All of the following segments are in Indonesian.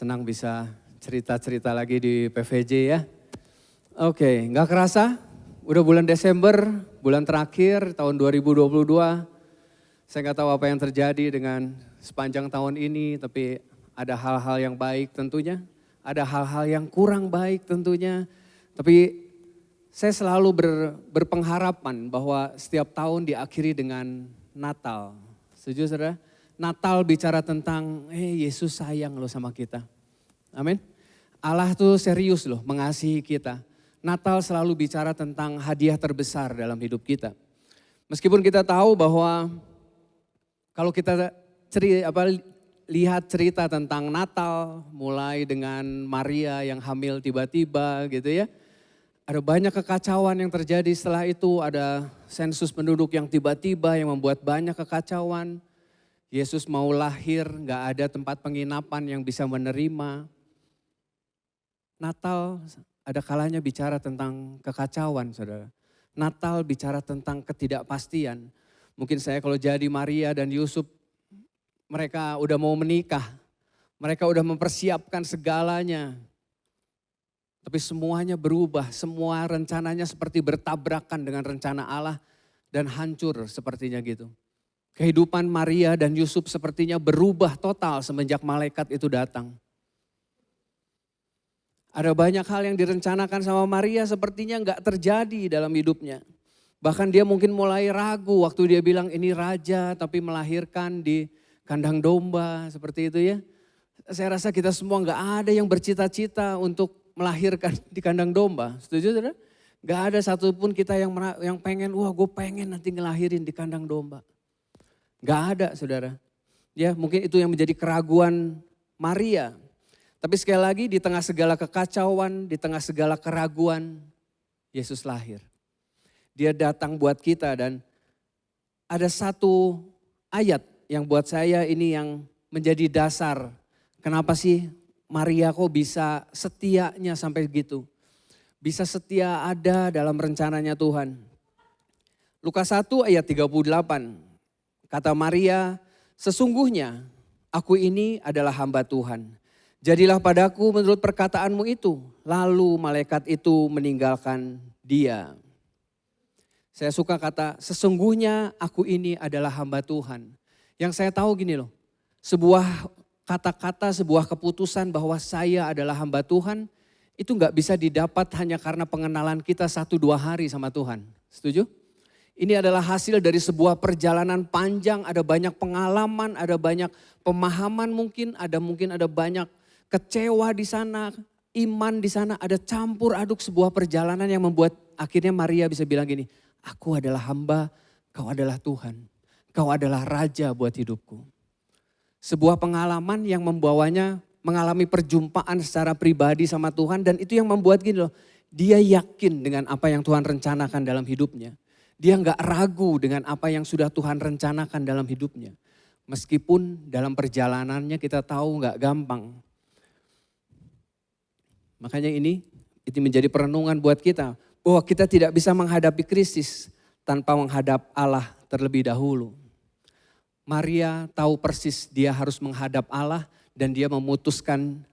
senang bisa cerita-cerita lagi di PVJ ya. Oke, nggak kerasa, udah bulan Desember, bulan terakhir tahun 2022. Saya nggak tahu apa yang terjadi dengan sepanjang tahun ini, tapi ada hal-hal yang baik tentunya, ada hal-hal yang kurang baik tentunya. Tapi saya selalu berpengharapan bahwa setiap tahun diakhiri dengan Natal. Setuju saudara? Natal bicara tentang Yesus sayang loh sama kita. Amin. Allah tuh serius loh mengasihi kita. Natal selalu bicara tentang hadiah terbesar dalam hidup kita. Meskipun kita tahu bahwa kalau kita lihat cerita tentang Natal, mulai dengan Maria yang hamil tiba-tiba gitu ya. Ada banyak kekacauan yang terjadi setelah itu, ada sensus penduduk yang tiba-tiba yang membuat banyak kekacauan. Yesus mau lahir, gak ada tempat penginapan yang bisa menerima. Natal ada kalanya bicara tentang kekacauan, saudara. Natal bicara tentang ketidakpastian. Mungkin saya kalau jadi Maria dan Yusuf, mereka udah mau menikah. Mereka udah mempersiapkan segalanya. Tapi semuanya berubah, semua rencananya seperti bertabrakan dengan rencana Allah dan hancur sepertinya gitu. Kehidupan Maria dan Yusuf sepertinya berubah total semenjak malaikat itu datang. Ada banyak hal yang direncanakan sama Maria sepertinya nggak terjadi dalam hidupnya. Bahkan dia mungkin mulai ragu waktu dia bilang ini raja tapi melahirkan di kandang domba seperti itu ya. Saya rasa kita semua nggak ada yang bercita-cita untuk melahirkan di kandang domba. Setuju saudara? Nggak ada satupun kita yang pengen, wah gue pengen nanti ngelahirin di kandang domba. Gak ada saudara. Ya mungkin itu yang menjadi keraguan Maria. Tapi sekali lagi di tengah segala kekacauan, di tengah segala keraguan, Yesus lahir. Dia datang buat kita dan ada satu ayat yang buat saya ini yang menjadi dasar. Kenapa sih Maria kok bisa setianya sampai gitu. Bisa setia ada dalam rencananya Tuhan. Lukas 1 ayat 38. Kata Maria, sesungguhnya aku ini adalah hamba Tuhan. Jadilah padaku menurut perkataanmu itu. Lalu malaikat itu meninggalkan dia. Saya suka kata, sesungguhnya aku ini adalah hamba Tuhan. Yang saya tahu gini loh, sebuah kata-kata, sebuah keputusan bahwa saya adalah hamba Tuhan, itu gak bisa didapat hanya karena pengenalan kita 1-2 hari sama Tuhan. Setuju? Ini adalah hasil dari sebuah perjalanan panjang, ada banyak pengalaman, ada banyak pemahaman mungkin ada banyak kecewa di sana, iman di sana, ada campur aduk sebuah perjalanan yang membuat akhirnya Maria bisa bilang gini, aku adalah hamba, kau adalah Tuhan, kau adalah raja buat hidupku. Sebuah pengalaman yang membawanya mengalami perjumpaan secara pribadi sama Tuhan dan itu yang membuat gini loh, dia yakin dengan apa yang Tuhan rencanakan dalam hidupnya. Dia gak ragu dengan apa yang sudah Tuhan rencanakan dalam hidupnya. Meskipun dalam perjalanannya kita tahu gak gampang. Makanya ini menjadi perenungan buat kita. Bahwa kita tidak bisa menghadapi krisis tanpa menghadap Allah terlebih dahulu. Maria tahu persis dia harus menghadap Allah dan dia memutuskan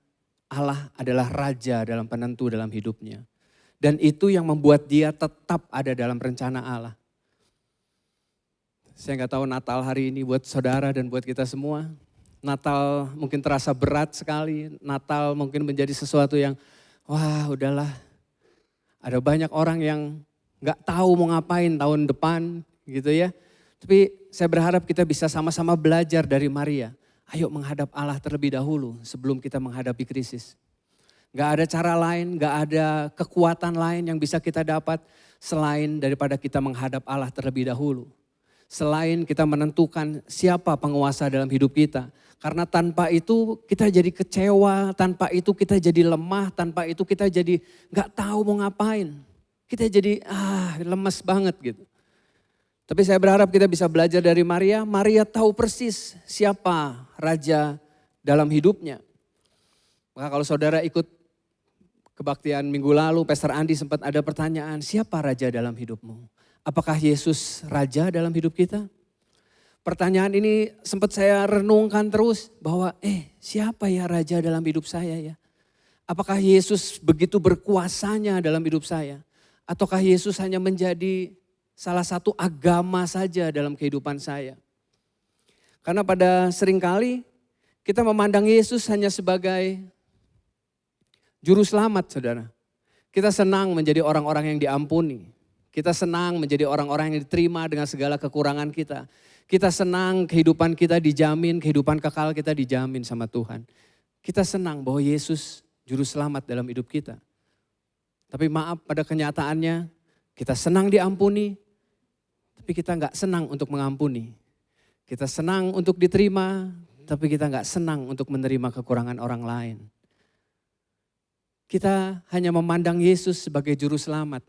Allah adalah raja dalam penentu dalam hidupnya. Dan itu yang membuat dia tetap ada dalam rencana Allah. Saya nggak tahu Natal hari ini buat saudara dan buat kita semua. Natal mungkin terasa berat sekali. Natal mungkin menjadi sesuatu yang wah udahlah. Ada banyak orang yang nggak tahu mau ngapain tahun depan gitu ya. Tapi saya berharap kita bisa sama-sama belajar dari Maria. Ayo menghadap Allah terlebih dahulu sebelum kita menghadapi krisis. Gak ada cara lain, gak ada kekuatan lain yang bisa kita dapat selain daripada kita menghadap Allah terlebih dahulu. Selain kita menentukan siapa penguasa dalam hidup kita. Karena tanpa itu kita jadi kecewa, tanpa itu kita jadi lemah, tanpa itu kita jadi gak tahu mau ngapain. Kita jadi lemes banget gitu. Tapi saya berharap kita bisa belajar dari Maria. Maria tahu persis siapa raja dalam hidupnya. Maka kalau saudara ikut kebaktian minggu lalu, Pastor Andi sempat ada pertanyaan, siapa raja dalam hidupmu? Apakah Yesus raja dalam hidup kita? Pertanyaan ini sempat saya renungkan terus bahwa siapa ya raja dalam hidup saya ya? Apakah Yesus begitu berkuasanya dalam hidup saya? Ataukah Yesus hanya menjadi salah satu agama saja dalam kehidupan saya? Karena pada seringkali kita memandang Yesus hanya sebagai juru selamat, saudara. Kita senang menjadi orang-orang yang diampuni. Kita senang menjadi orang-orang yang diterima dengan segala kekurangan kita. Kita senang kehidupan kita dijamin, kehidupan kekal kita dijamin sama Tuhan. Kita senang bahwa Yesus juru selamat dalam hidup kita. Tapi maaf, pada kenyataannya kita senang diampuni, tapi kita nggak senang untuk mengampuni. Kita senang untuk diterima, tapi kita nggak senang untuk menerima kekurangan orang lain. Kita hanya memandang Yesus sebagai juru selamat.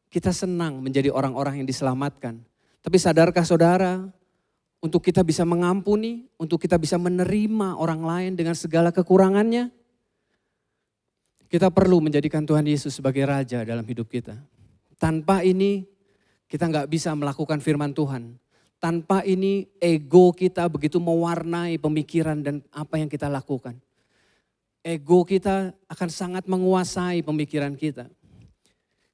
Kita senang menjadi orang-orang yang diselamatkan. Tapi sadarkah saudara, untuk kita bisa mengampuni, untuk kita bisa menerima orang lain dengan segala kekurangannya, kita perlu menjadikan Tuhan Yesus sebagai Raja dalam hidup kita. Tanpa ini kita nggak bisa melakukan firman Tuhan. Tanpa ini ego kita begitu mewarnai pemikiran dan apa yang kita lakukan. Ego kita akan sangat menguasai pemikiran kita.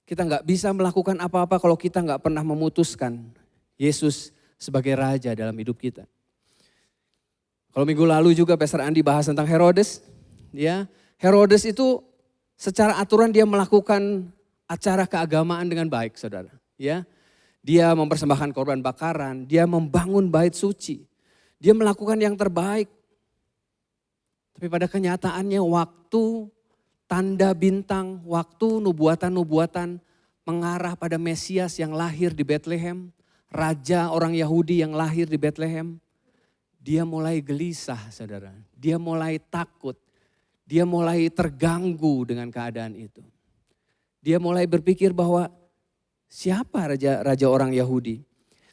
Kita nggak bisa melakukan apa-apa kalau kita nggak pernah memutuskan Yesus sebagai Raja dalam hidup kita. Kalau minggu lalu juga Pastor Andi bahas tentang Herodes. Ya, Herodes itu secara aturan dia melakukan acara keagamaan dengan baik, saudara. Ya, dia mempersembahkan korban bakaran, dia membangun bait suci. Dia melakukan yang terbaik. Tapi pada kenyataannya waktu tanda bintang, waktu nubuatan-nubuatan mengarah pada Mesias yang lahir di Bethlehem, raja orang Yahudi yang lahir di Bethlehem, dia mulai gelisah, saudara. Dia mulai takut, dia mulai terganggu dengan keadaan itu. Dia mulai berpikir bahwa siapa raja orang Yahudi?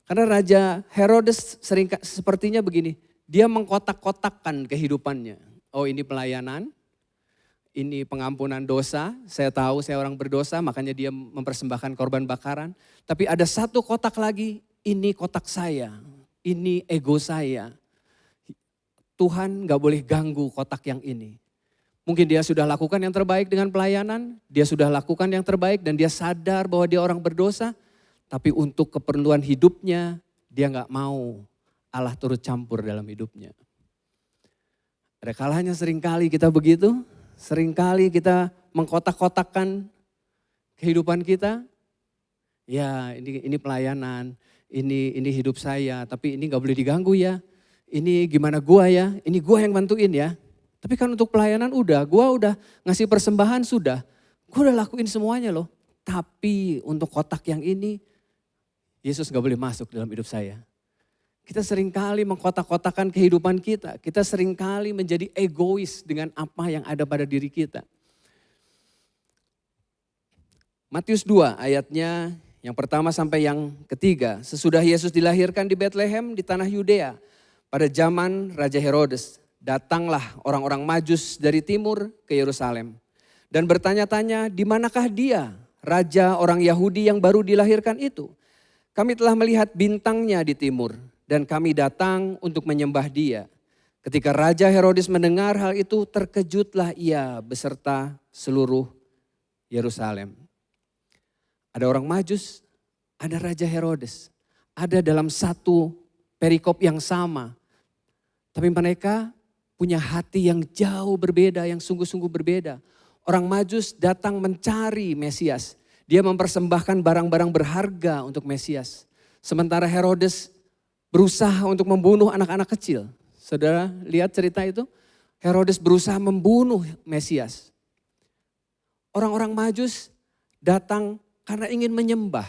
Karena Raja Herodes sepertinya begini, dia mengkotak-kotakkan kehidupannya. Oh, ini pelayanan, ini pengampunan dosa, saya tahu saya orang berdosa makanya dia mempersembahkan korban bakaran. Tapi ada satu kotak lagi, ini kotak saya, ini ego saya. Tuhan gak boleh ganggu kotak yang ini. Mungkin dia sudah lakukan yang terbaik dengan pelayanan, dia sudah lakukan yang terbaik dan dia sadar bahwa dia orang berdosa. Tapi untuk keperluan hidupnya, dia gak mau Allah turut campur dalam hidupnya. Ada kalanya seringkali kita begitu, seringkali kita mengkotak-kotakkan kehidupan kita. Ya ini pelayanan, ini hidup saya, tapi ini gak boleh diganggu ya. Ini gimana gua ya, ini gua yang bantuin ya. Tapi kan untuk pelayanan gua udah ngasih persembahan sudah. Gua udah lakuin semuanya loh. Tapi untuk kotak yang ini, Yesus gak boleh masuk dalam hidup saya. Kita seringkali mengkotak-kotakan kehidupan kita. Kita seringkali menjadi egois dengan apa yang ada pada diri kita. Matius 2 ayatnya yang pertama sampai yang ketiga. Sesudah Yesus dilahirkan di Bethlehem di tanah Yudea. Pada zaman Raja Herodes, datanglah orang-orang Majus dari timur ke Yerusalem. Dan bertanya-tanya, di manakah dia, Raja orang Yahudi yang baru dilahirkan itu? Kami telah melihat bintangnya di timur. Dan kami datang untuk menyembah dia. Ketika Raja Herodes mendengar hal itu, terkejutlah ia beserta seluruh Yerusalem. Ada orang Majus, ada Raja Herodes. Ada dalam satu perikop yang sama. Tapi mereka punya hati yang jauh berbeda, yang sungguh-sungguh berbeda. Orang Majus datang mencari Mesias. Dia mempersembahkan barang-barang berharga untuk Mesias. Sementara Herodes berusaha untuk membunuh anak-anak kecil. Saudara lihat cerita itu? Herodes berusaha membunuh Mesias. Orang-orang Majus datang karena ingin menyembah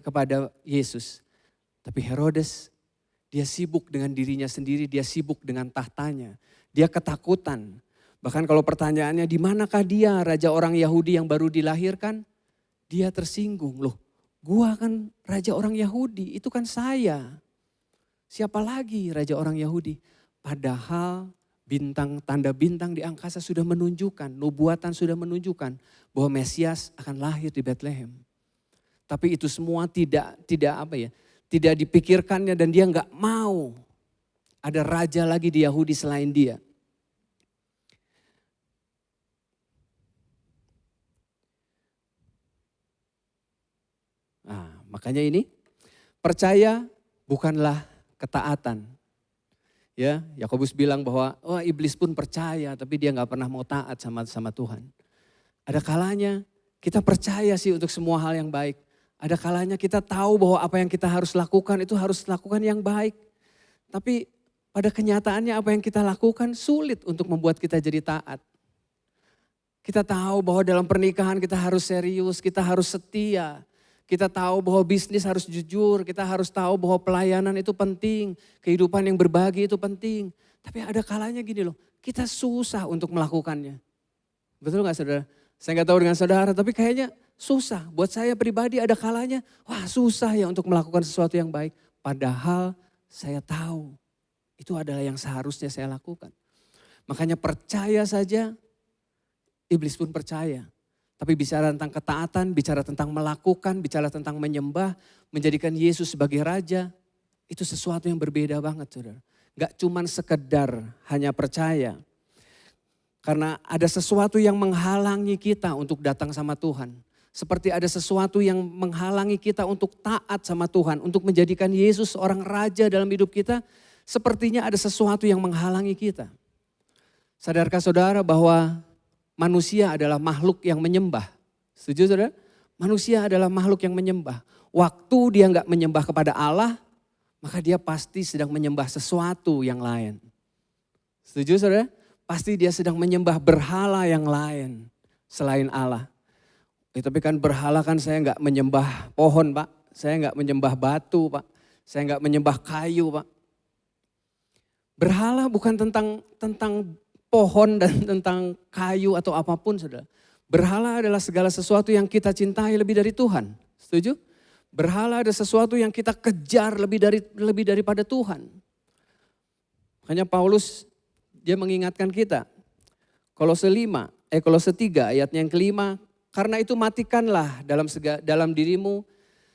kepada Yesus. Tapi Herodes, dia sibuk dengan dirinya sendiri, dia sibuk dengan tahtanya. Dia ketakutan. Bahkan kalau pertanyaannya, di manakah dia raja orang Yahudi yang baru dilahirkan? Dia tersinggung, loh. Gua kan raja orang Yahudi, itu kan saya. Siapa lagi raja orang Yahudi? Padahal tanda bintang di angkasa sudah menunjukkan, nubuatan sudah menunjukkan bahwa Mesias akan lahir di Bethlehem. Tapi itu semua tidak Tidak dipikirkannya dan dia nggak mau ada raja lagi di Yahudi selain dia. Nah, makanya ini percaya bukanlah ketaatan. Ya, Yakobus bilang bahwa iblis pun percaya tapi dia nggak pernah mau taat sama Tuhan. Ada kalanya kita percaya sih untuk semua hal yang baik. Ada kalanya kita tahu bahwa apa yang kita harus lakukan itu harus lakukan yang baik. Tapi pada kenyataannya apa yang kita lakukan sulit untuk membuat kita jadi taat. Kita tahu bahwa dalam pernikahan kita harus serius, kita harus setia. Kita tahu bahwa bisnis harus jujur, kita harus tahu bahwa pelayanan itu penting, kehidupan yang berbagi itu penting. Tapi ada kalanya gini loh, kita susah untuk melakukannya. Betul gak saudara? Saya gak tahu dengan saudara, tapi kayaknya susah. Buat saya pribadi ada kalanya, susah ya untuk melakukan sesuatu yang baik. Padahal saya tahu itu adalah yang seharusnya saya lakukan. Makanya percaya saja, iblis pun percaya. Tapi bicara tentang ketaatan, bicara tentang melakukan, bicara tentang menyembah, menjadikan Yesus sebagai Raja, itu sesuatu yang berbeda banget saudara. Gak cuman sekedar hanya percaya. Karena ada sesuatu yang menghalangi kita untuk datang sama Tuhan. Seperti ada sesuatu yang menghalangi kita untuk taat sama Tuhan, untuk menjadikan Yesus seorang Raja dalam hidup kita, sepertinya ada sesuatu yang menghalangi kita. Sadarkah saudara bahwa manusia adalah makhluk yang menyembah? Setuju saudara? Manusia adalah makhluk yang menyembah. Waktu dia nggak menyembah kepada Allah, maka dia pasti sedang menyembah sesuatu yang lain. Setuju saudara? Pasti dia sedang menyembah berhala yang lain selain Allah. Tapi kan berhala kan saya nggak menyembah pohon Pak. Saya nggak menyembah batu Pak. Saya nggak menyembah kayu Pak. Berhala bukan tentang pohon dan tentang kayu atau apapun saudara. Berhala adalah segala sesuatu yang kita cintai lebih dari Tuhan. Setuju? Berhala ada sesuatu yang kita kejar lebih daripada Tuhan. Makanya Paulus dia mengingatkan kita. Kolose 3 ayatnya yang kelima. Karena itu matikanlah dalam dirimu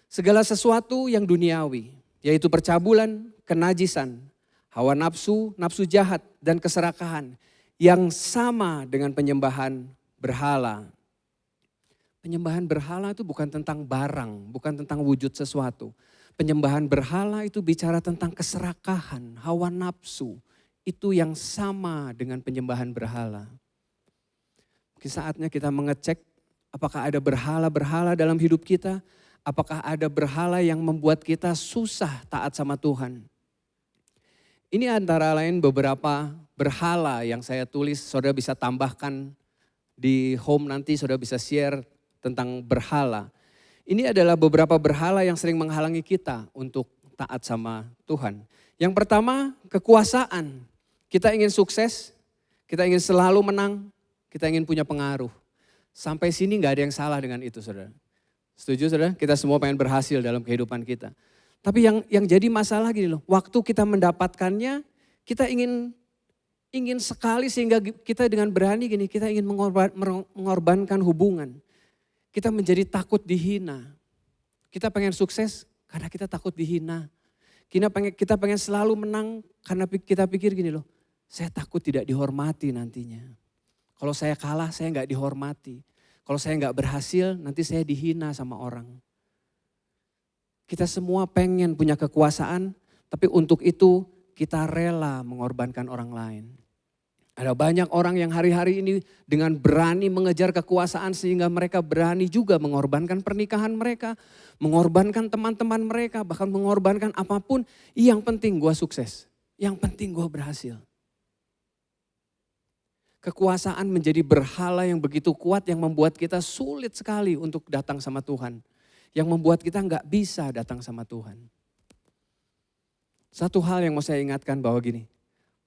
segala sesuatu yang duniawi. Yaitu percabulan, kenajisan, hawa nafsu, nafsu jahat dan keserakahan. Yang sama dengan penyembahan berhala. Penyembahan berhala itu bukan tentang barang, bukan tentang wujud sesuatu. Penyembahan berhala itu bicara tentang keserakahan, hawa nafsu. Itu yang sama dengan penyembahan berhala. Mungkin saatnya kita mengecek apakah ada berhala-berhala dalam hidup kita. Apakah ada berhala yang membuat kita susah taat sama Tuhan. Ini antara lain beberapa berhala yang saya tulis, saudara bisa tambahkan di home nanti, saudara bisa share tentang berhala. Ini adalah beberapa berhala yang sering menghalangi kita untuk taat sama Tuhan. Yang pertama, kekuasaan. Kita ingin sukses, kita ingin selalu menang, kita ingin punya pengaruh. Sampai sini gak ada yang salah dengan itu saudara. Setuju saudara? Kita semua pengen berhasil dalam kehidupan kita. Tapi yang jadi masalah gini loh, waktu kita mendapatkannya, kita ingin sekali sehingga kita dengan berani gini, kita ingin mengorbankan hubungan. Kita menjadi takut dihina. Kita pengen sukses karena kita takut dihina. Kita pengen selalu menang karena kita pikir gini loh, saya takut tidak dihormati nantinya. Kalau saya kalah saya gak dihormati. Kalau saya gak berhasil nanti saya dihina sama orang. Kita semua pengen punya kekuasaan, tapi untuk itu kita rela mengorbankan orang lain. Ada banyak orang yang hari-hari ini dengan berani mengejar kekuasaan sehingga mereka berani juga mengorbankan pernikahan mereka, mengorbankan teman-teman mereka, bahkan mengorbankan apapun. Yang penting gue sukses, yang penting gue berhasil. Kekuasaan menjadi berhala yang begitu kuat yang membuat kita sulit sekali untuk datang sama Tuhan. Yang membuat kita nggak bisa datang sama Tuhan. Satu hal yang mau saya ingatkan bahwa gini,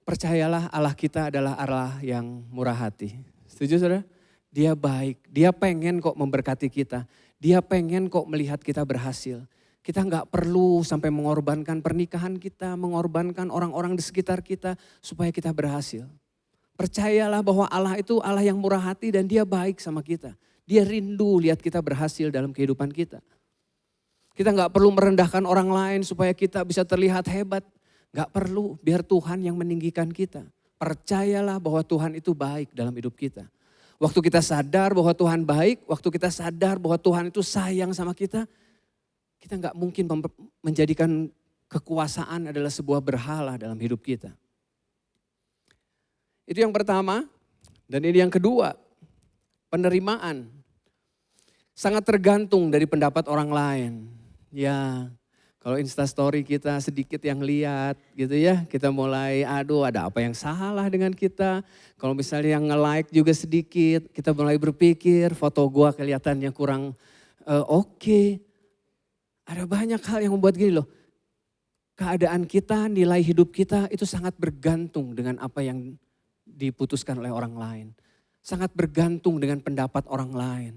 percayalah Allah kita adalah Allah yang murah hati. Setuju saudara? Dia baik, dia pengen kok memberkati kita. Dia pengen kok melihat kita berhasil. Kita nggak perlu sampai mengorbankan pernikahan kita, mengorbankan orang-orang di sekitar kita supaya kita berhasil. Percayalah bahwa Allah itu Allah yang murah hati dan dia baik sama kita. Dia rindu lihat kita berhasil dalam kehidupan kita. Kita nggak perlu merendahkan orang lain supaya kita bisa terlihat hebat. Nggak perlu, biar Tuhan yang meninggikan kita. Percayalah bahwa Tuhan itu baik dalam hidup kita. Waktu kita sadar bahwa Tuhan baik, waktu kita sadar bahwa Tuhan itu sayang sama kita nggak mungkin menjadikan kekuasaan adalah sebuah berhala dalam hidup kita. Itu yang pertama. Dan ini yang kedua, penerimaan. Sangat tergantung dari pendapat orang lain. Ya, kalau Instastory kita sedikit yang lihat gitu ya, kita mulai aduh ada apa yang salah dengan kita. Kalau misalnya yang nge-like juga sedikit, kita mulai berpikir foto gua kelihatannya kurang oke. Ada banyak hal yang membuat gini loh, keadaan kita, nilai hidup kita itu sangat bergantung dengan apa yang diputuskan oleh orang lain. Sangat bergantung dengan pendapat orang lain.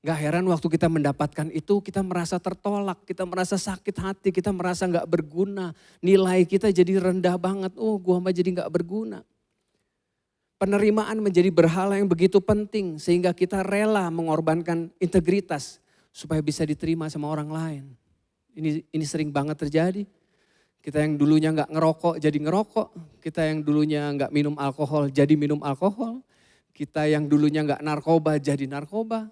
Gak heran waktu kita mendapatkan itu kita merasa tertolak, kita merasa sakit hati, kita merasa gak berguna. Nilai kita jadi rendah banget, gua mah jadi gak berguna. Penerimaan menjadi berhala yang begitu penting sehingga kita rela mengorbankan integritas supaya bisa diterima sama orang lain. Ini sering banget terjadi. Kita yang dulunya gak ngerokok jadi ngerokok. Kita yang dulunya gak minum alkohol jadi minum alkohol. Kita yang dulunya gak narkoba jadi narkoba.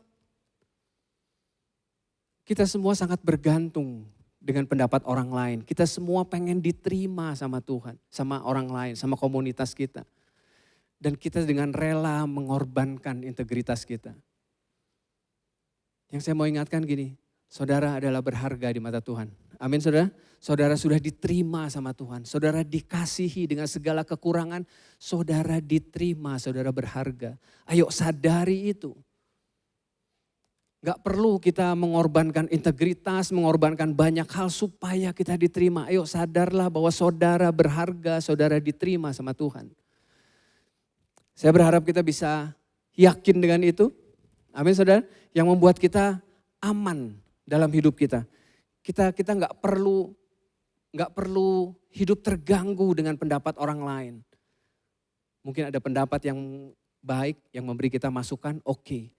Kita semua sangat bergantung dengan pendapat orang lain. Kita semua pengen diterima sama Tuhan, sama orang lain, sama komunitas kita. Dan kita dengan rela mengorbankan integritas kita. Yang saya mau ingatkan gini, saudara adalah berharga di mata Tuhan. Amin saudara. Saudara sudah diterima sama Tuhan. Saudara dikasihi dengan segala kekurangan. Saudara diterima, saudara berharga. Ayo sadari itu. Gak perlu kita mengorbankan integritas, mengorbankan banyak hal supaya kita diterima. Ayo sadarlah bahwa saudara berharga, saudara diterima sama Tuhan. Saya berharap kita bisa yakin dengan itu. Amin saudara. Yang membuat kita aman dalam hidup kita. Kita gak perlu hidup terganggu dengan pendapat orang lain. Mungkin ada pendapat yang baik, yang memberi kita masukan, oke.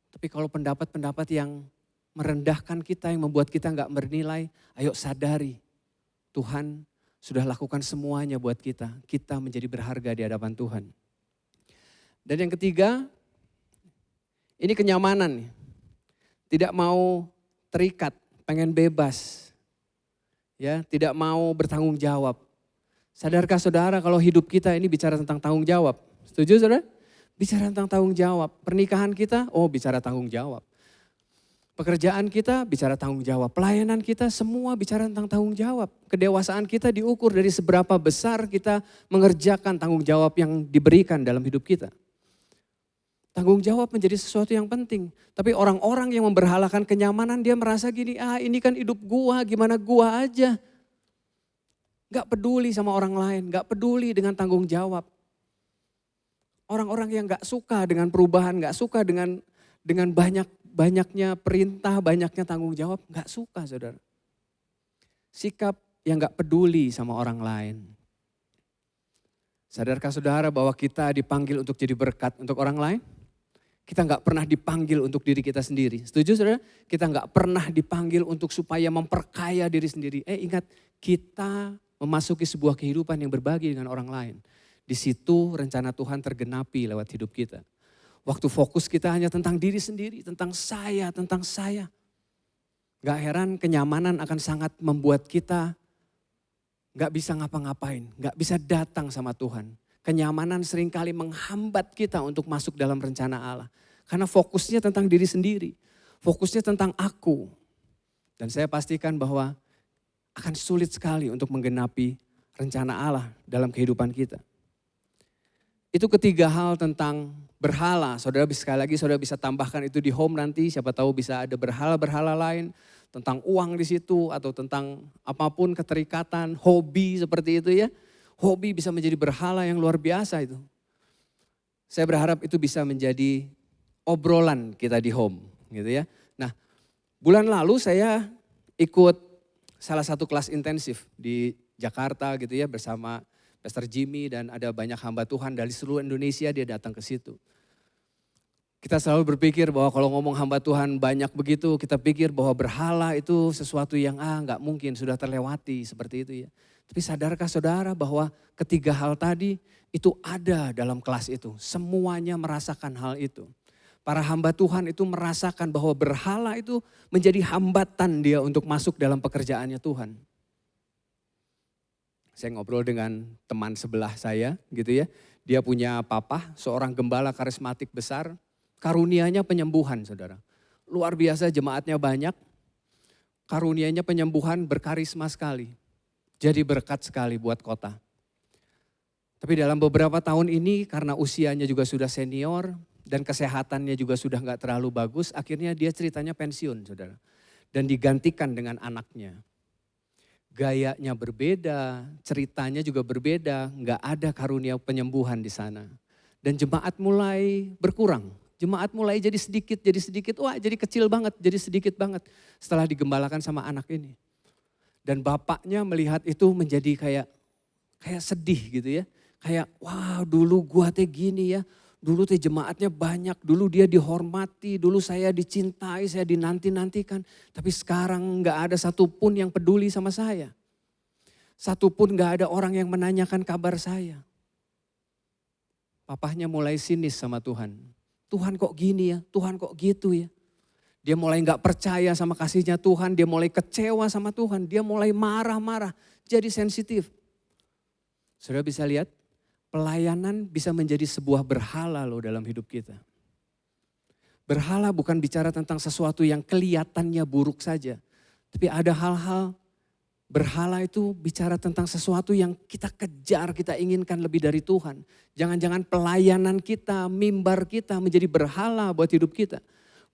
Tapi kalau pendapat-pendapat yang merendahkan kita, yang membuat kita gak bernilai, ayo sadari Tuhan sudah lakukan semuanya buat kita. Kita menjadi berharga di hadapan Tuhan. Dan yang ketiga, ini kenyamanan. Tidak mau terikat, pengen bebas. Ya, tidak mau bertanggung jawab. Sadarkah saudara kalau hidup kita ini bicara tentang tanggung jawab? Setuju saudara? Bicara tentang tanggung jawab. Pernikahan kita, bicara tanggung jawab. Pekerjaan kita bicara tanggung jawab. Pelayanan kita semua bicara tentang tanggung jawab. Kedewasaan kita diukur dari seberapa besar kita mengerjakan tanggung jawab yang diberikan dalam hidup kita. Tanggung jawab menjadi sesuatu yang penting. Tapi orang-orang yang memberhalakan kenyamanan dia merasa gini, ini kan hidup gua, gimana gua aja. Gak peduli sama orang lain, gak peduli dengan tanggung jawab. Orang-orang yang gak suka dengan perubahan, gak suka dengan banyaknya perintah, banyaknya tanggung jawab, gak suka saudara. Sikap yang gak peduli sama orang lain. Sadarkah saudara bahwa kita dipanggil untuk jadi berkat untuk orang lain? Kita gak pernah dipanggil untuk diri kita sendiri. Setuju saudara? Kita gak pernah dipanggil untuk supaya memperkaya diri sendiri. Ingat, kita memasuki sebuah kehidupan yang berbagi dengan orang lain. Di situ rencana Tuhan tergenapi lewat hidup kita. Waktu fokus kita hanya tentang diri sendiri, tentang saya. Gak heran kenyamanan akan sangat membuat kita gak bisa ngapa-ngapain, gak bisa datang sama Tuhan. Kenyamanan seringkali menghambat kita untuk masuk dalam rencana Allah. Karena fokusnya tentang diri sendiri, fokusnya tentang aku. Dan saya pastikan bahwa akan sulit sekali untuk menggenapi rencana Allah dalam kehidupan kita. Itu ketiga hal tentang berhala. Saudara sekali lagi saudara bisa tambahkan itu di home nanti. Siapa tahu bisa ada berhala-berhala lain. Tentang uang di situ atau tentang apapun keterikatan, hobi seperti itu ya. Hobi bisa menjadi berhala yang luar biasa itu. Saya berharap itu bisa menjadi obrolan kita di home gitu ya. Nah, bulan lalu saya ikut salah satu kelas intensif di Jakarta gitu ya bersama Pastor Jimmy dan ada banyak hamba Tuhan dari seluruh Indonesia dia datang ke situ. Kita selalu berpikir bahwa kalau ngomong hamba Tuhan banyak begitu, kita pikir bahwa berhala itu sesuatu yang nggak mungkin, sudah terlewati seperti itu ya. Tapi sadarkah saudara bahwa ketiga hal tadi itu ada dalam kelas itu. Semuanya merasakan hal itu. Para hamba Tuhan itu merasakan bahwa berhala itu menjadi hambatan dia untuk masuk dalam pekerjaannya Tuhan. Saya ngobrol dengan teman sebelah saya gitu ya. Dia punya papa, seorang gembala karismatik besar. Karunianya penyembuhan saudara. Luar biasa jemaatnya banyak. Karunianya penyembuhan berkarisma sekali. Jadi berkat sekali buat kota. Tapi dalam beberapa tahun ini karena usianya juga sudah senior dan kesehatannya juga sudah gak terlalu bagus. Akhirnya dia ceritanya pensiun saudara. Dan digantikan dengan anaknya. Gayanya berbeda, ceritanya juga berbeda. Gak ada karunia penyembuhan di sana. Dan jemaat mulai berkurang. Jemaat mulai jadi sedikit, wah jadi kecil banget, jadi sedikit banget. Setelah digembalakan sama anak ini. Dan bapaknya melihat itu menjadi kayak sedih gitu ya. Kayak wah dulu gua teh gini ya, dulu teh jemaatnya banyak, dulu dia dihormati, dulu saya dicintai, saya dinanti-nantikan. Tapi sekarang gak ada satupun yang peduli sama saya. Satupun gak ada orang yang menanyakan kabar saya. Papahnya mulai sinis sama Tuhan. Tuhan kok gini ya, Tuhan kok gitu ya. Dia mulai gak percaya sama kasihnya Tuhan, dia mulai kecewa sama Tuhan, dia mulai marah-marah, jadi sensitif. Saudara bisa lihat, pelayanan bisa menjadi sebuah berhala loh dalam hidup kita. Berhala bukan bicara tentang sesuatu yang kelihatannya buruk saja. Tapi ada hal-hal, berhala itu bicara tentang sesuatu yang kita kejar, kita inginkan lebih dari Tuhan. Jangan-jangan pelayanan kita, mimbar kita menjadi berhala buat hidup kita.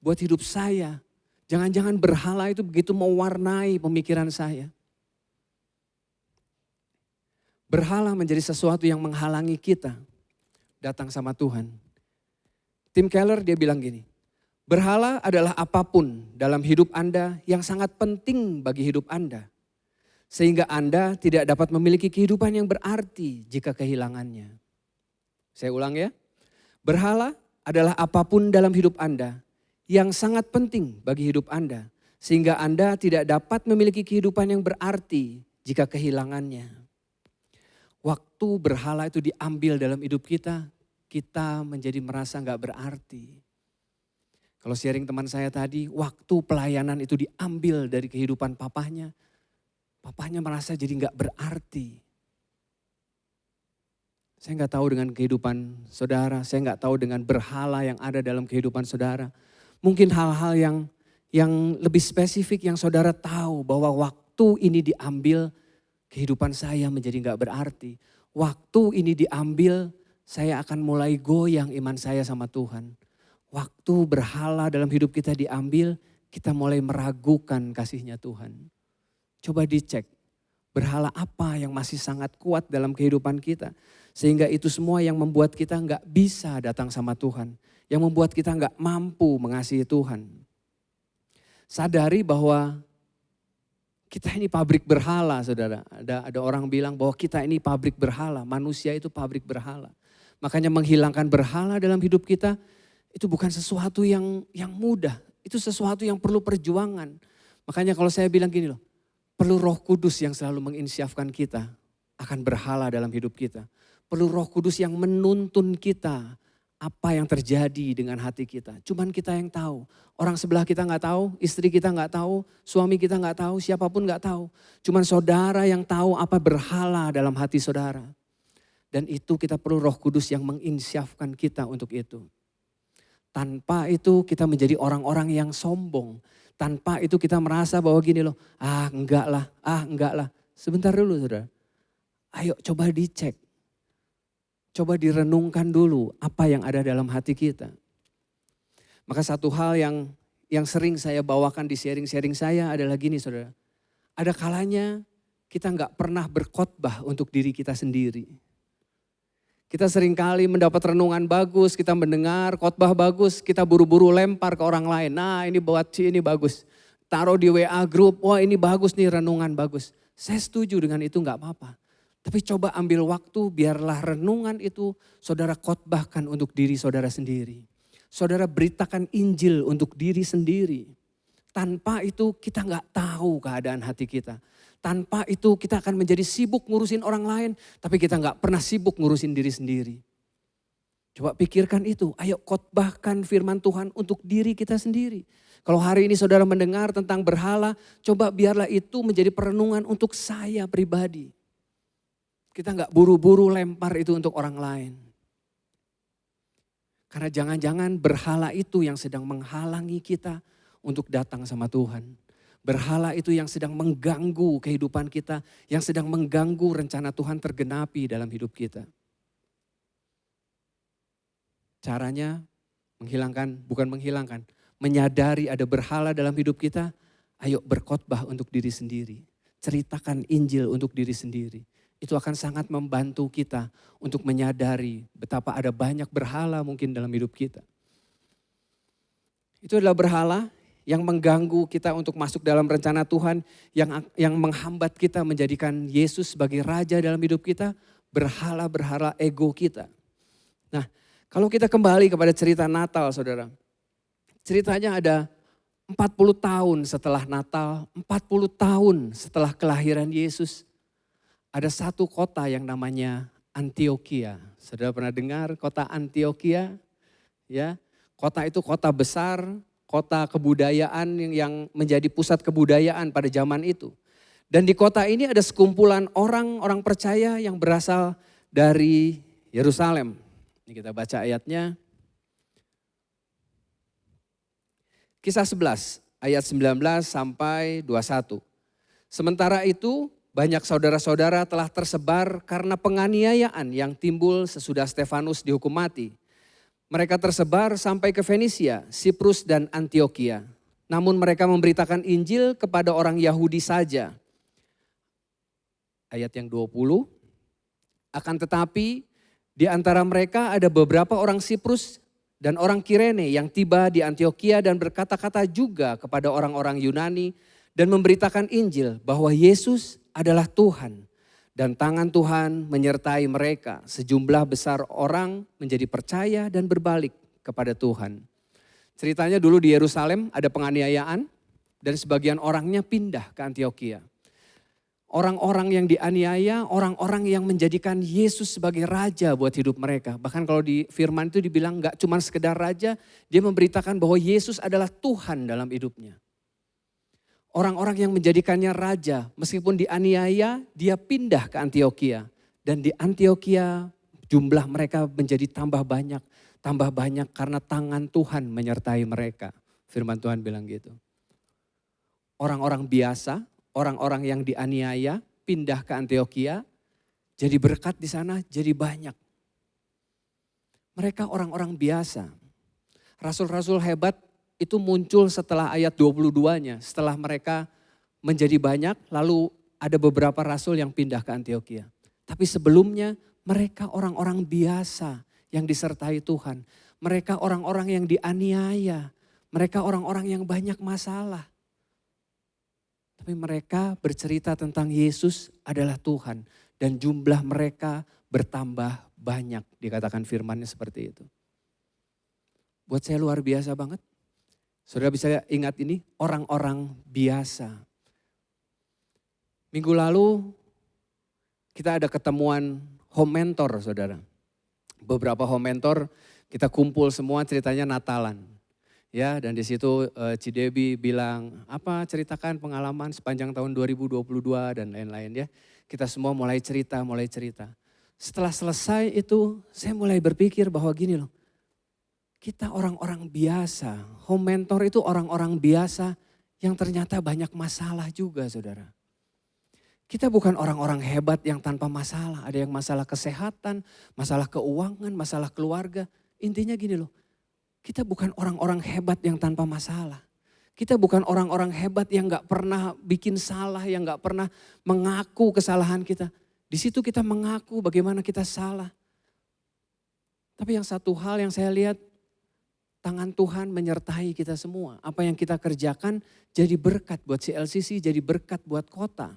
Buat hidup saya. Jangan-jangan berhala itu begitu mewarnai pemikiran saya. Berhala menjadi sesuatu yang menghalangi kita datang sama Tuhan. Tim Keller dia bilang gini, berhala adalah apapun dalam hidup Anda yang sangat penting bagi hidup Anda. Sehingga Anda tidak dapat memiliki kehidupan yang berarti jika kehilangannya. Saya ulang ya. Berhala adalah apapun dalam hidup Anda yang sangat penting bagi hidup Anda. Sehingga Anda tidak dapat memiliki kehidupan yang berarti jika kehilangannya. Waktu berhala itu diambil dalam hidup kita, kita menjadi merasa gak berarti. Kalau sharing teman saya tadi, waktu pelayanan itu diambil dari kehidupan papahnya, papahnya merasa jadi gak berarti. Saya gak tahu dengan kehidupan saudara, saya gak tahu dengan berhala yang ada dalam kehidupan saudara. Mungkin hal-hal yang lebih spesifik yang saudara tahu bahwa waktu ini diambil, kehidupan saya menjadi gak berarti. Waktu ini diambil, saya akan mulai goyang iman saya sama Tuhan. Waktu berhala dalam hidup kita diambil, kita mulai meragukan kasihnya Tuhan. Coba dicek, berhala apa yang masih sangat kuat dalam kehidupan kita. Sehingga itu semua yang membuat kita gak bisa datang sama Tuhan. Yang membuat kita gak mampu mengasihi Tuhan. Sadari bahwa kita ini pabrik berhala saudara. Ada orang bilang bahwa kita ini pabrik berhala. Manusia itu pabrik berhala. Makanya menghilangkan berhala dalam hidup kita itu bukan sesuatu yang mudah. Itu sesuatu yang perlu perjuangan. Makanya kalau saya bilang gini loh. Perlu Roh Kudus yang selalu menginsyafkan kita akan berhala dalam hidup kita. Perlu Roh Kudus yang menuntun kita apa yang terjadi dengan hati kita. Cuman kita yang tahu. Orang sebelah kita gak tahu, istri kita gak tahu, suami kita gak tahu, siapapun gak tahu. Cuman saudara yang tahu apa berhala dalam hati saudara. Dan itu kita perlu Roh Kudus yang menginsyafkan kita untuk itu. Tanpa itu kita menjadi orang-orang yang sombong. Tanpa itu kita merasa bahwa gini loh, enggak lah. Sebentar dulu saudara. Ayo coba dicek. Coba direnungkan dulu apa yang ada dalam hati kita. Maka satu hal yang sering saya bawakan di sharing-sharing saya adalah gini saudara. Ada kalanya kita gak pernah berkhotbah untuk diri kita sendiri. Kita seringkali mendapat renungan bagus, kita mendengar khotbah bagus, kita buru-buru lempar ke orang lain. Nah ini buat ini bagus. Taruh di WA group, wah ini bagus nih renungan bagus. Saya setuju dengan itu gak apa-apa. Tapi coba ambil waktu biarlah renungan itu saudara khotbahkan untuk diri saudara sendiri. Saudara, beritakan Injil untuk diri sendiri. Tanpa itu kita nggak tahu keadaan hati kita. Tanpa itu kita akan menjadi sibuk ngurusin orang lain, tapi kita nggak pernah sibuk ngurusin diri sendiri. Coba pikirkan itu, ayo khotbahkan firman Tuhan untuk diri kita sendiri. Kalau hari ini saudara mendengar tentang berhala, coba biarlah itu menjadi perenungan untuk saya pribadi. Kita nggak buru-buru lempar itu untuk orang lain. Karena jangan-jangan berhala itu yang sedang menghalangi kita untuk datang sama Tuhan. Berhala itu yang sedang mengganggu kehidupan kita, yang sedang mengganggu rencana Tuhan tergenapi dalam hidup kita. Caranya menyadari ada berhala dalam hidup kita, ayo berkhotbah untuk diri sendiri. Ceritakan Injil untuk diri sendiri. Itu akan sangat membantu kita untuk menyadari betapa ada banyak berhala mungkin dalam hidup kita. Itu adalah berhala yang mengganggu kita untuk masuk dalam rencana Tuhan, yang menghambat kita menjadikan Yesus sebagai Raja dalam hidup kita, berhala-berhala ego kita. Nah, kalau kita kembali kepada cerita Natal, saudara. Ceritanya ada 40 tahun setelah Natal, 40 tahun setelah kelahiran Yesus. Ada satu kota yang namanya Antioquia. Saudara pernah dengar kota Antioquia? Ya, kota itu kota besar, kota kebudayaan yang menjadi pusat kebudayaan pada zaman itu. Dan di kota ini ada sekumpulan orang percaya yang berasal dari Yerusalem. Ini kita baca ayatnya. Kisah 11 ayat 19 sampai 21. Sementara itu banyak saudara-saudara telah tersebar karena penganiayaan yang timbul sesudah Stefanus dihukum mati. Mereka tersebar sampai ke Fenisia, Siprus dan Antioquia. Namun mereka memberitakan Injil kepada orang Yahudi saja. Ayat yang 20. Akan tetapi di antara mereka ada beberapa orang Siprus dan orang Kirene yang tiba di Antioquia dan berkata-kata juga kepada orang-orang Yunani dan memberitakan Injil bahwa Yesus adalah Tuhan. Dan tangan Tuhan menyertai mereka. Sejumlah besar orang menjadi percaya dan berbalik kepada Tuhan. Ceritanya dulu di Yerusalem ada penganiayaan dan sebagian orangnya pindah ke Antioquia. Orang-orang yang dianiaya, orang-orang yang menjadikan Yesus sebagai raja buat hidup mereka. Bahkan kalau di firman itu dibilang gak cuma sekedar raja, dia memberitakan bahwa Yesus adalah Tuhan dalam hidupnya. Orang-orang yang menjadikannya raja, meskipun dianiaya, dia pindah ke Antioquia. Dan di Antioquia jumlah mereka menjadi tambah banyak karena tangan Tuhan menyertai mereka. Firman Tuhan bilang gitu. Orang-orang biasa, orang-orang yang dianiaya, pindah ke Antioquia, jadi berkat di sana, jadi banyak. Mereka orang-orang biasa. Rasul-rasul hebat itu muncul setelah ayat 22-nya. Setelah mereka menjadi banyak, lalu ada beberapa rasul yang pindah ke Antioquia. Tapi sebelumnya mereka orang-orang biasa yang disertai Tuhan. Mereka orang-orang yang dianiaya. Mereka orang-orang yang banyak masalah. Tapi mereka bercerita tentang Yesus adalah Tuhan. Dan jumlah mereka bertambah banyak. Dikatakan firmannya seperti itu. Buat saya luar biasa banget. Saudara bisa ingat ini, orang-orang biasa. Minggu lalu kita ada ketemuan home mentor, saudara. Beberapa home mentor kita kumpul semua, ceritanya Natalan. Ya, dan di situ Cidebi bilang, ceritakan pengalaman sepanjang tahun 2022 dan lain-lain ya. Kita semua mulai cerita. Setelah selesai itu saya mulai berpikir bahwa gini loh. Kita orang-orang biasa, home mentor itu orang-orang biasa yang ternyata banyak masalah juga, saudara. Kita bukan orang-orang hebat yang tanpa masalah. Ada yang masalah kesehatan, masalah keuangan, masalah keluarga. Intinya gini loh, kita bukan orang-orang hebat yang tanpa masalah. Kita bukan orang-orang hebat yang gak pernah bikin salah, yang gak pernah mengaku kesalahan kita. Di situ kita mengaku bagaimana kita salah. Tapi yang satu hal yang saya lihat, tangan Tuhan menyertai kita semua. Apa yang kita kerjakan jadi berkat buat CLCC, jadi berkat buat kota.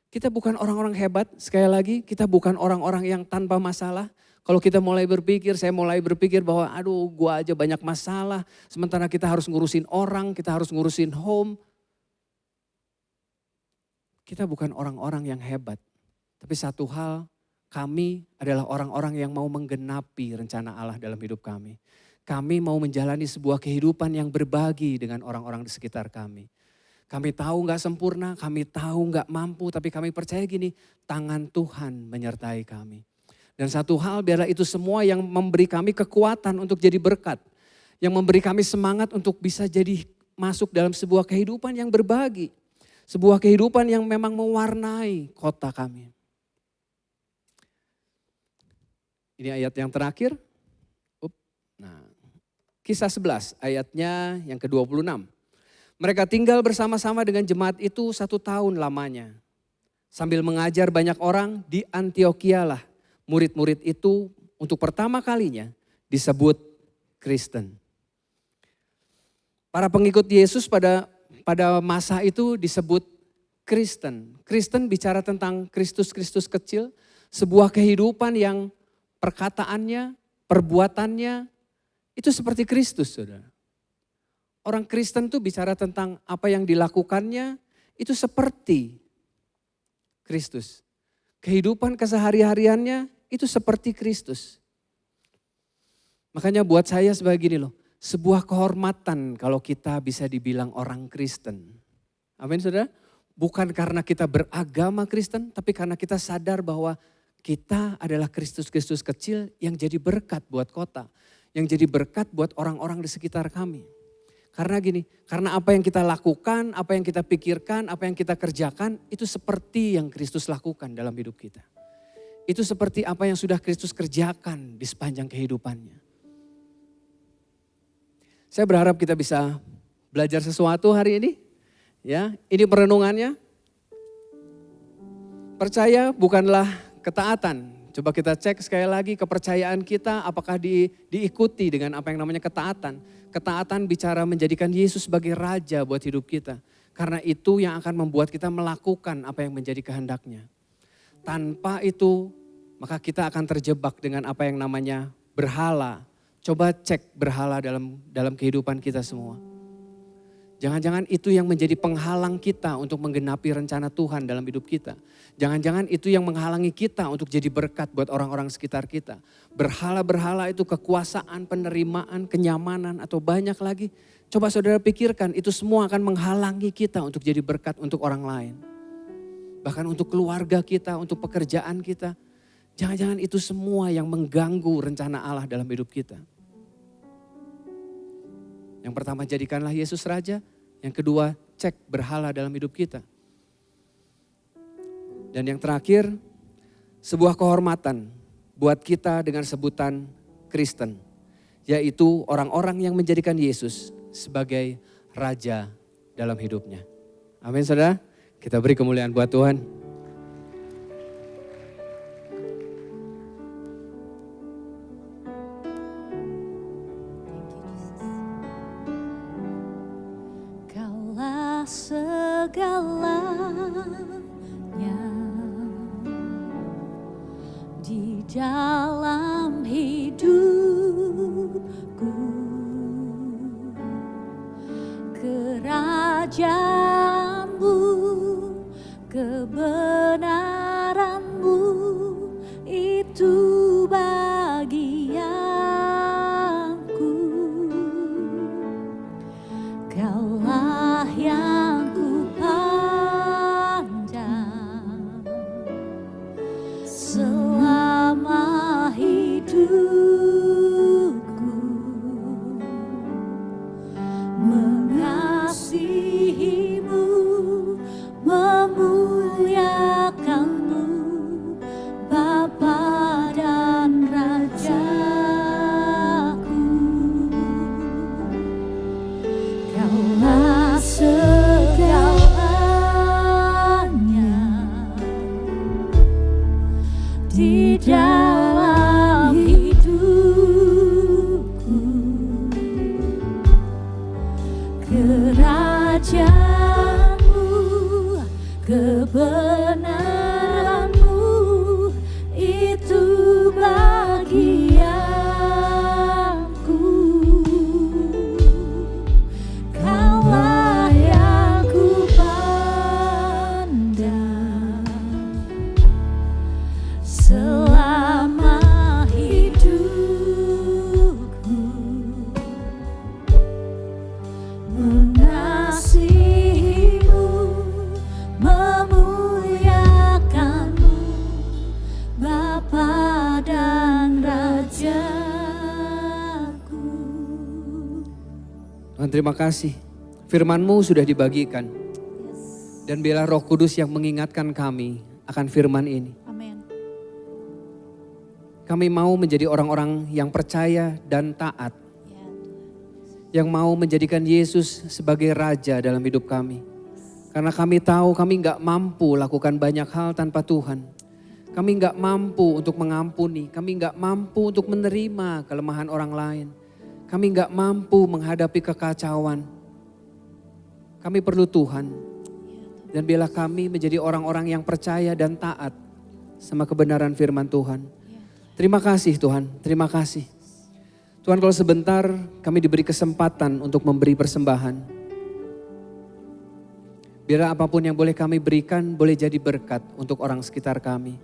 Kita bukan orang-orang hebat, sekali lagi kita bukan orang-orang yang tanpa masalah. Kalau kita mulai berpikir, saya mulai berpikir bahwa aduh gua aja banyak masalah. Sementara kita harus ngurusin orang, kita harus ngurusin home. Kita bukan orang-orang yang hebat. Tapi satu hal, kami adalah orang-orang yang mau menggenapi rencana Allah dalam hidup kami. Kami mau menjalani sebuah kehidupan yang berbagi dengan orang-orang di sekitar kami. Kami tahu gak sempurna, kami tahu gak mampu, tapi kami percaya gini, tangan Tuhan menyertai kami. Dan satu hal, biarlah itu semua yang memberi kami kekuatan untuk jadi berkat. Yang memberi kami semangat untuk bisa jadi masuk dalam sebuah kehidupan yang berbagi. Sebuah kehidupan yang memang mewarnai kota kami. Ini ayat yang terakhir. Nah, Kisah 11 ayatnya yang ke-26. Mereka tinggal bersama-sama dengan jemaat itu 1 tahun lamanya. Sambil mengajar banyak orang di Antiokhia lah. Murid-murid itu untuk pertama kalinya disebut Kristen. Para pengikut Yesus pada masa itu disebut Kristen. Kristen bicara tentang Kristus-Kristus kecil. Sebuah kehidupan yang perkataannya, perbuatannya itu seperti Kristus, saudara. Orang Kristen tuh bicara tentang apa yang dilakukannya itu seperti Kristus. Kehidupan kesehari-hariannya itu seperti Kristus. Makanya buat saya sebagai gini loh, sebuah kehormatan kalau kita bisa dibilang orang Kristen. Amin saudara? Bukan karena kita beragama Kristen, tapi karena kita sadar bahwa kita adalah Kristus-Kristus kecil yang jadi berkat buat kota. Yang jadi berkat buat orang-orang di sekitar kami. Karena gini, karena apa yang kita lakukan, apa yang kita pikirkan, apa yang kita kerjakan, itu seperti yang Kristus lakukan dalam hidup kita. Itu seperti apa yang sudah Kristus kerjakan di sepanjang kehidupannya. Saya berharap kita bisa belajar sesuatu hari ini. Ya, ini perenungannya. Percaya bukanlah ketaatan. Coba kita cek sekali lagi kepercayaan kita apakah diikuti dengan apa yang namanya ketaatan. Ketaatan bicara menjadikan Yesus sebagai raja buat hidup kita. Karena itu yang akan membuat kita melakukan apa yang menjadi kehendaknya. Tanpa itu maka kita akan terjebak dengan apa yang namanya berhala. Coba cek berhala dalam kehidupan kita semua. Jangan-jangan itu yang menjadi penghalang kita untuk menggenapi rencana Tuhan dalam hidup kita. Jangan-jangan itu yang menghalangi kita untuk jadi berkat buat orang-orang sekitar kita. Berhala-berhala itu kekuasaan, penerimaan, kenyamanan atau banyak lagi. Coba saudara pikirkan itu semua akan menghalangi kita untuk jadi berkat untuk orang lain. Bahkan untuk keluarga kita, untuk pekerjaan kita. Jangan-jangan itu semua yang mengganggu rencana Allah dalam hidup kita. Yang pertama jadikanlah Yesus Raja. Yang kedua cek berhala dalam hidup kita. Dan yang terakhir sebuah kehormatan buat kita dengan sebutan Kristen. Yaitu orang-orang yang menjadikan Yesus sebagai Raja dalam hidupnya. Amin saudara. Kita beri kemuliaan buat Tuhan. Segalanya di dalam hidupku, kerajaanmu, kebenaranmu itu bagianku. Kaulah yang selama hidupku, mengasihimu, memuliakanmu, Bapa dan Rajaku. Kaulah di dalam hidupku, kerajaanmu, kebenaranmu itu bagi Tuhan terima kasih. Firman-Mu sudah dibagikan. Dan biarlah Roh Kudus yang mengingatkan kami akan firman ini. Amin. Kami mau menjadi orang-orang yang percaya dan taat. Ya Tuhan. Yang mau menjadikan Yesus sebagai Raja dalam hidup kami. Karena kami tahu kami gak mampu lakukan banyak hal tanpa Tuhan. Kami gak mampu untuk mengampuni. Kami gak mampu untuk menerima kelemahan orang lain. Kami gak mampu menghadapi kekacauan. Kami perlu Tuhan. Dan biarlah kami menjadi orang-orang yang percaya dan taat sama kebenaran firman Tuhan. Terima kasih Tuhan, terima kasih. Tuhan kalau sebentar kami diberi kesempatan untuk memberi persembahan. Biarlah apapun yang boleh kami berikan boleh jadi berkat untuk orang sekitar kami.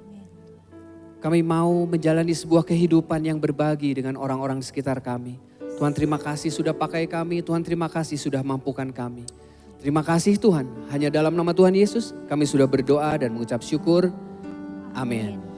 Kami mau menjalani sebuah kehidupan yang berbagi dengan orang-orang sekitar kami. Tuhan terima kasih sudah pakai kami, Tuhan terima kasih sudah mampukan kami. Terima kasih Tuhan, hanya dalam nama Tuhan Yesus kami sudah berdoa dan mengucap syukur. Amin.